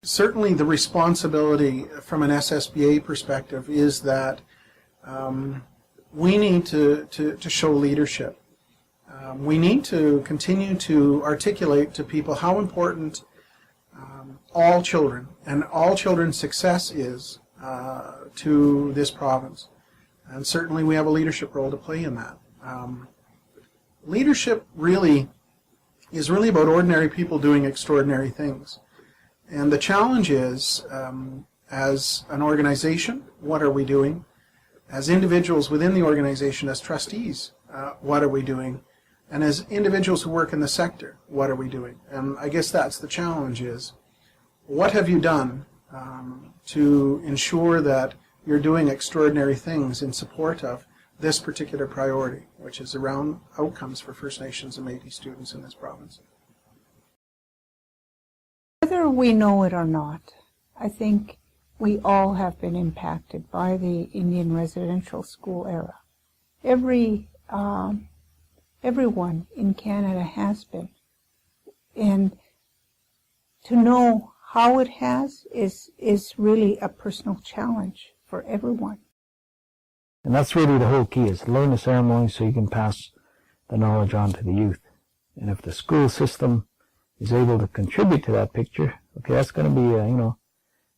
Certainly the responsibility from an SSBA perspective is that we need to show leadership. We need to continue to articulate to people how important all children and all children's success is to this province. And certainly we have a leadership role to play in that. Leadership is really about ordinary people doing extraordinary things. And the challenge is, as an organization, what are we doing? As individuals within the organization, as trustees, what are we doing? And as individuals who work in the sector, what are we doing? And I guess that's the challenge is, what have you done to ensure that you're doing extraordinary things in support of this particular priority, which is around outcomes for First Nations and Métis students in this province? Whether we know it or not, I think we all have been impacted by the Indian residential school era. Everyone in Canada has been. And to know how it has is really a personal challenge for everyone. And that's really the whole key, is learn the ceremony so you can pass the knowledge on to the youth. And if the school system is able to contribute to that picture, okay, that's going to be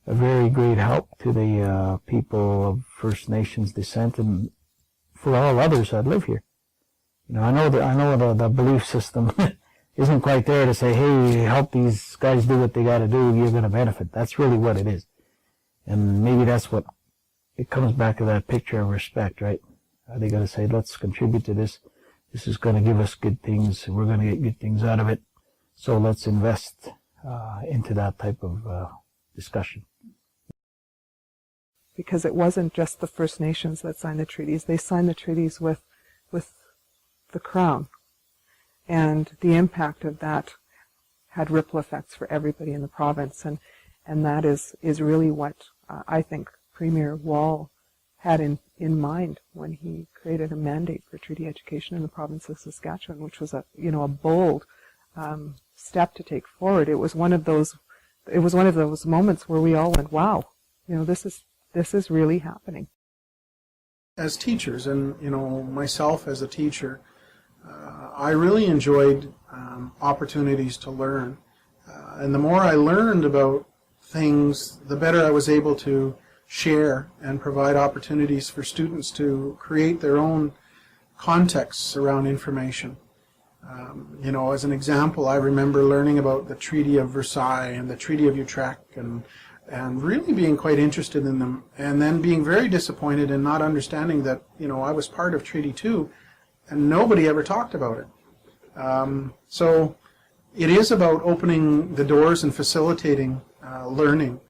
a very great help to the people of First Nations descent and for all others that live here. I know the belief system isn't quite there to say, hey, help these guys do what they got to do, you're going to benefit. That's really what it is. And maybe that's what it comes back to, that picture of respect, right? They got to say, let's contribute to this. This is going to give us good things. We're going to get good things out of it. So let's invest into that type of discussion. Because it wasn't just the First Nations that signed the treaties. They signed the treaties with the Crown. And the impact of that had ripple effects for everybody in the province. And that is really what I think Premier Wall had in mind when he created a mandate for treaty education in the province of Saskatchewan, which was a bold step to take forward. It was one of those moments where we all went, wow, this is really happening. As teachers, and myself as a teacher, I really enjoyed opportunities to learn. And the more I learned about things, the better I was able to share and provide opportunities for students to create their own contexts around information. As an example, I remember learning about the Treaty of Versailles and the Treaty of Utrecht and really being quite interested in them, and then being very disappointed and not understanding that, I was part of Treaty 2 and nobody ever talked about it. So it is about opening the doors and facilitating learning.